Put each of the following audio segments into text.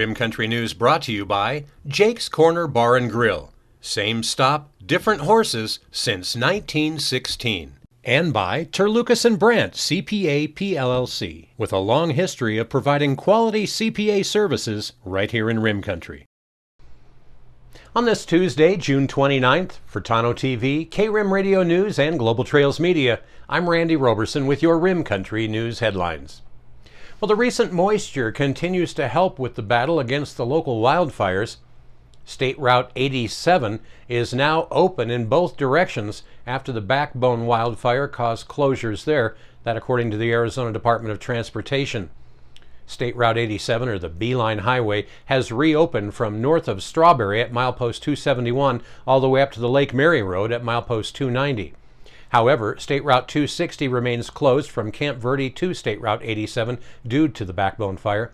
Rim Country News brought to you by Jake's Corner Bar and Grill. Same stop, different horses since 1916. And by Terlucas and Brandt CPA PLLC, with a long history of providing quality CPA services right here in Rim Country. On this Tuesday, June 29th, for Tano TV, K-Rim Radio News, and Global Trails Media, I'm Randy Roberson with your Rim Country News headlines. Well, the recent moisture continues to help with the battle against the local wildfires. State Route 87 is now open in both directions after the BACKBONE wildfire caused closures there, that according to the Arizona Department of Transportation. State Route 87, or the Beeline Highway, has reopened from north of Strawberry at milepost 271 all the way up to the Lake Mary Road at milepost 290. However, State Route 260 remains closed from Camp Verde to State Route 87 due to the BACKBONE fire.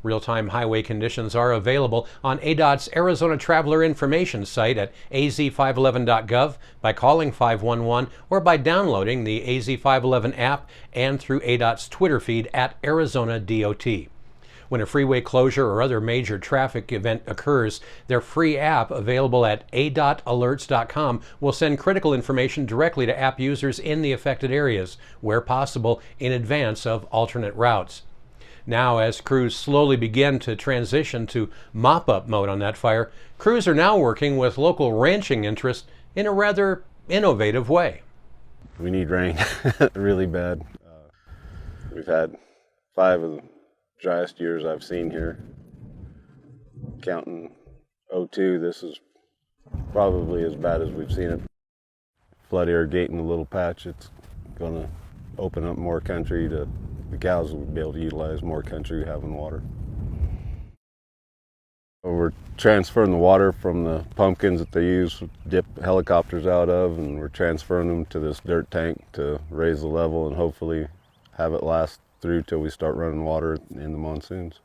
Real-time highway conditions are available on ADOT's Arizona Traveler Information site at az511.gov, by calling 511, or by downloading the AZ511 app and through ADOT's Twitter feed at Arizona DOT. When a freeway closure or other major traffic event occurs, their free app, available at adotalerts.com, will send critical information directly to app users in the affected areas, where possible, in advance of alternate routes. Now, as crews slowly begin to transition to mop-up mode on that fire, crews are now working with local ranching interests in a rather innovative way. We need rain really bad. We've had 5 of the driest years I've seen here. Counting '02, this is probably as bad as we've seen it. Flood irrigating the little patch, it's going to open up more country to the cows will be able to utilize more country having water. We're transferring the water from the pumpkins that they use to dip helicopters out of, and we're transferring them to this dirt tank to raise the level and hopefully have it last through till we start running water in the monsoons.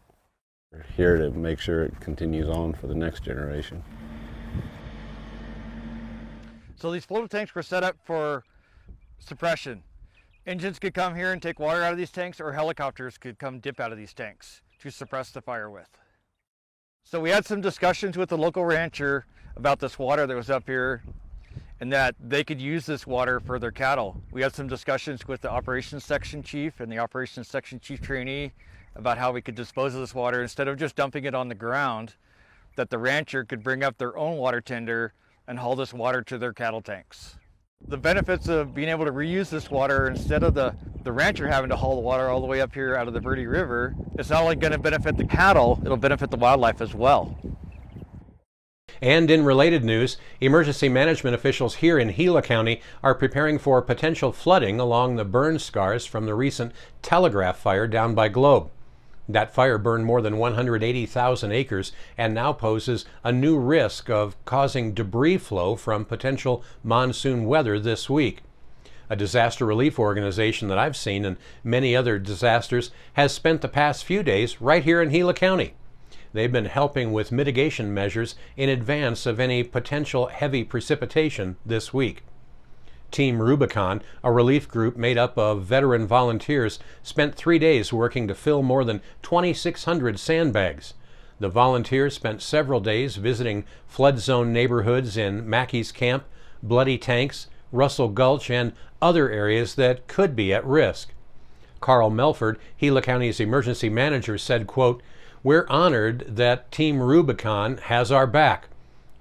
We're here to make sure it continues on for the next generation. So these floating tanks were set up for suppression. Engines could come here and take water out of these tanks, or helicopters could come dip out of these tanks to suppress the fire with. So we had some discussions with the local rancher about this water that was up here, and that they could use this water for their cattle. We had some discussions with the operations section chief and the operations section chief trainee about how we could dispose of this water instead of just dumping it on the ground, that the rancher could bring up their own water tender and haul this water to their cattle tanks. The benefits of being able to reuse this water instead of the rancher having to haul the water all the way up here out of the Verde River, it's not only going to benefit the cattle, it'll benefit the wildlife as well. And in related news, emergency management officials here in Gila County are preparing for potential flooding along the burn scars from the recent Telegraph Fire down by Globe. That fire burned more than 180,000 acres and now poses a new risk of causing debris flow from potential monsoon weather this week. A disaster relief organization that I've seen in many other disasters has spent the past few days right here in Gila County. They've been helping with mitigation measures in advance of any potential heavy precipitation this week. Team Rubicon, a relief group made up of veteran volunteers, spent 3 days working to fill more than 2,600 sandbags. The volunteers spent several days visiting flood zone neighborhoods in Mackey's Camp, Bloody Tanks, Russell Gulch, and other areas that could be at risk. Carl Melford, Gila County's emergency manager, said, quote, "We're honored that Team Rubicon has our back.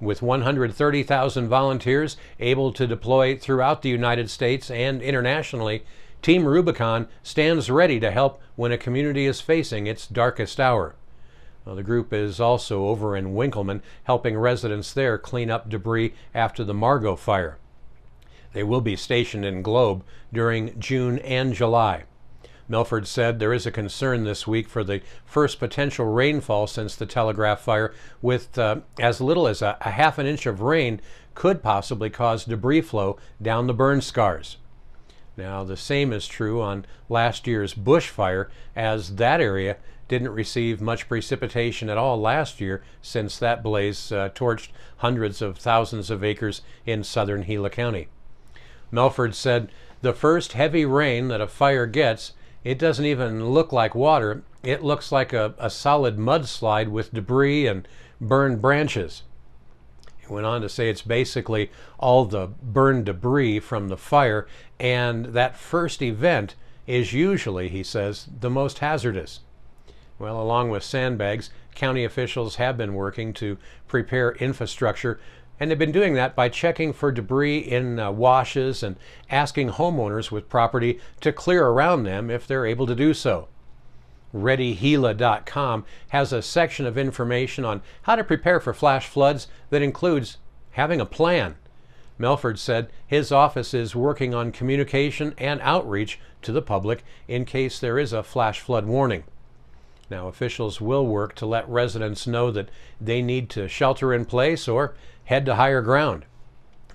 With 130,000 volunteers able to deploy throughout the United States and internationally, Team Rubicon stands ready to help when a community is facing its darkest hour." Well, the group is also over in Winkleman, helping residents there clean up debris after the Margot fire. They will be stationed in Globe during June and July. Milford said there is a concern this week for the first potential rainfall since the Telegraph Fire, with as little as a half an inch of rain could possibly cause debris flow down the burn scars. Now, the same is true on last year's bushfire, as that area didn't receive much precipitation at all last year, since that blaze torched hundreds of thousands of acres in southern Gila County. Melford said the first heavy rain that a fire gets It doesn't even look like water. It looks like a solid mudslide with debris and burned branches. He went on to say it's basically all the burned debris from the fire, and that first event is usually, he says, the most hazardous. Well, along with sandbags, county officials have been working to prepare infrastructure, and they've been doing that by checking for debris in washes and asking homeowners with property to clear around them if they're able to do so. ReadyGila.com has a section of information on how to prepare for flash floods that includes having a plan. Melford said his office is working on communication and outreach to the public in case there is a flash flood warning. Now, officials will work to let residents know that they need to shelter in place or head to higher ground.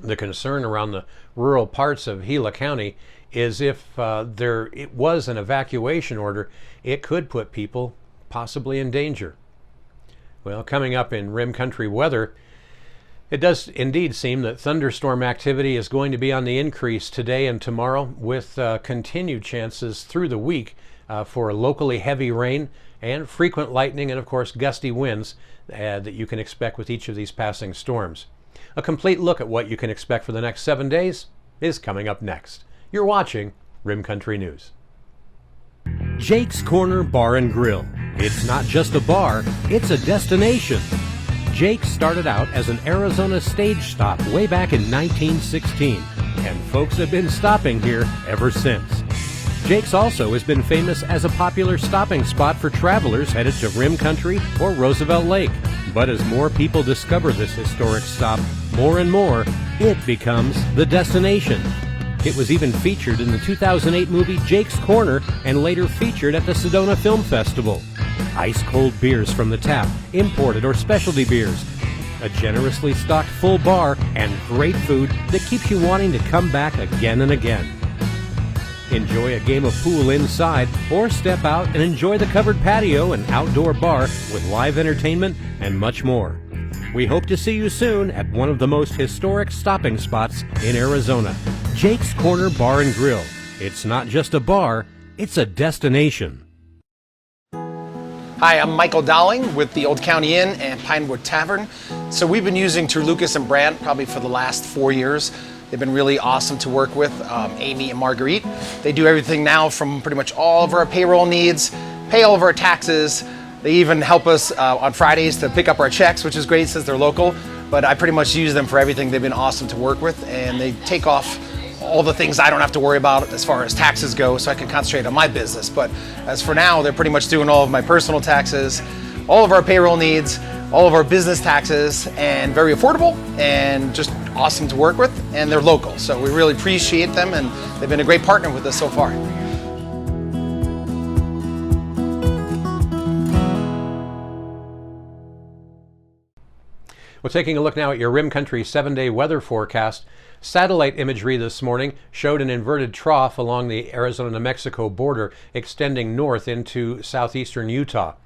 The concern around the rural parts of Gila County is if it was an evacuation order, it could put people possibly in danger. Well, coming up in RIM Country weather, it does indeed seem that thunderstorm activity is going to be on the increase today and tomorrow, with continued chances through the week for locally heavy rain and frequent lightning and, of course, gusty winds that you can expect with each of these passing storms. A complete look at what you can expect for the next 7 days is coming up next. You're watching RIM Country News. Jake's Corner Bar and Grill. It's not just a bar, it's a destination. Jake started out as an Arizona stage stop way back in 1916, and folks have been stopping here ever since. Jake's also has been famous as a popular stopping spot for travelers headed to RIM Country or Roosevelt Lake. But as more people discover this historic stop, more and more, it becomes the destination. It was even featured in the 2008 movie Jake's Corner and later featured at the Sedona Film Festival. Ice-cold beers from the tap, imported or specialty beers, a generously stocked full bar, and great food that keeps you wanting to come back again and again. Enjoy a game of pool inside or step out and enjoy the covered patio and outdoor bar with live entertainment and much more. We hope to see you soon at one of the most historic stopping spots in Arizona, Jake's Corner Bar and Grill. It's not just a bar, it's a destination. Hi, I'm Michael Dowling with the Old County Inn and Pinewood Tavern. So we've been using True Lucas and Brandt probably for the last 4 years. They've been really awesome to work with, Amy and Marguerite. They do everything now from pretty much all of our payroll needs, pay all of our taxes. They even help us on Fridays to pick up our checks, which is great since they're local. But I pretty much use them for everything. They've been awesome to work with, and they take off all the things I don't have to worry about as far as taxes go, so I can concentrate on my business. But as for now, they're pretty much doing all of my personal taxes, all of our payroll needs, all of our business taxes, and very affordable and just awesome to work with, and they're local. So we really appreciate them, and they've been a great partner with us so far. Well, taking a look now at your RIM Country 7-day weather forecast. Satellite imagery this morning showed an inverted trough along the Arizona-New Mexico border extending north into southeastern Utah.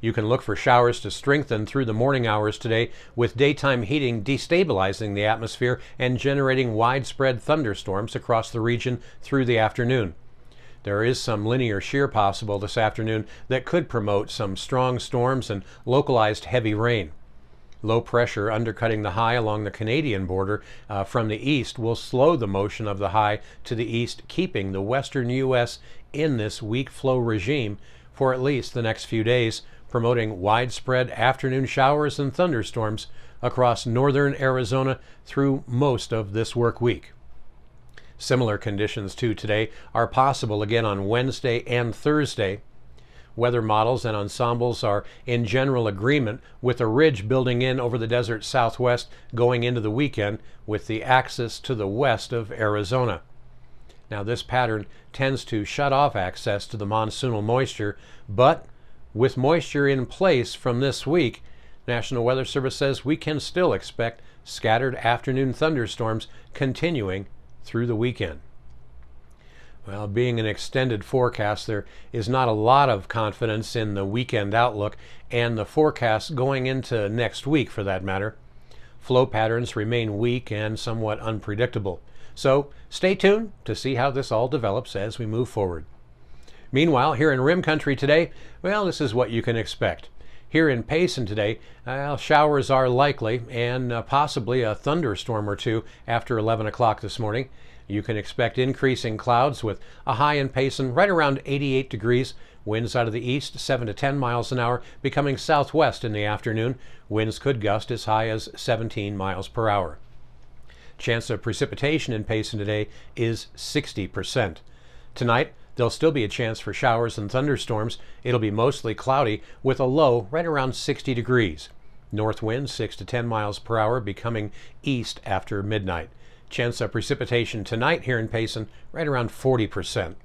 You can look for showers to strengthen through the morning hours today, with daytime heating destabilizing the atmosphere and generating widespread thunderstorms across the region through the afternoon. There is some linear shear possible this afternoon that could promote some strong storms and localized heavy rain. Low pressure undercutting the high along the Canadian border from the east will slow the motion of the high to the east, keeping the western U.S. in this weak flow regime for at least the next few days, promoting widespread afternoon showers and thunderstorms across northern Arizona through most of this work week. Similar conditions to today are possible again on Wednesday and Thursday. Weather models and ensembles are in general agreement with a ridge building in over the desert southwest going into the weekend with the axis to the west of Arizona. Now, this pattern tends to shut off access to the monsoonal moisture, but with moisture in place from this week, National Weather Service says we can still expect scattered afternoon thunderstorms continuing through the weekend. Well, being an extended forecast, there is not a lot of confidence in the weekend outlook and the forecast going into next week for that matter. Flow patterns remain weak and somewhat unpredictable. So stay tuned to see how this all develops as we move forward. Meanwhile, here in RIM Country today, well, this is what you can expect. Here in Payson today, showers are likely and possibly a thunderstorm or two after 11 o'clock this morning. You can expect increasing clouds with a high in Payson right around 88 degrees. Winds out of the east 7 to 10 miles an hour, becoming southwest in the afternoon. Winds could gust as high as 17 miles per hour. Chance of precipitation in Payson today is 60%. Tonight, there'll still be a chance for showers and thunderstorms. It'll be mostly cloudy with a low right around 60 degrees. North winds 6 to 10 miles per hour, becoming east after midnight. Chance of precipitation tonight here in Payson right around 40%.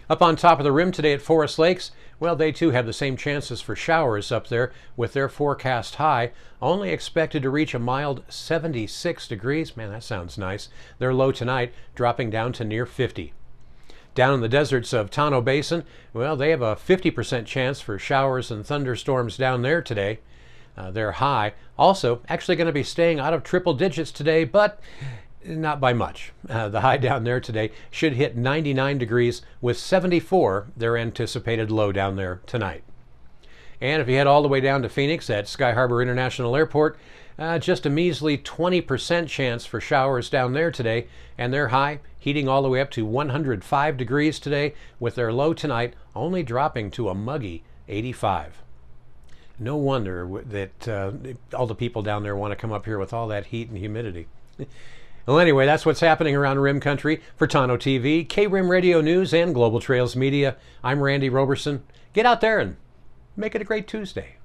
Up on top of the rim today at Forest Lakes, well, they too have the same chances for showers up there with their forecast high, only expected to reach a mild 76 degrees. Man, that sounds nice. Their low tonight dropping down to near 50. Down in the deserts of Tonto Basin, well, they have a 50% chance for showers and thunderstorms down there today. Their high also actually going to be staying out of triple digits today, but not by much. The high down there today should hit 99 degrees with 74 their anticipated low down there tonight. And if you head all the way down to Phoenix at Sky Harbor International Airport, just a measly 20% chance for showers down there today, and their high heating all the way up to 105 degrees today with their low tonight only dropping to a muggy 85. No wonder that all the people down there want to come up here with all that heat and humidity. Well, anyway, that's what's happening around RIM Country. For Tonto TV, KRIM Radio News, and Global Trails Media, I'm Randy Roberson. Get out there and make it a great Tuesday.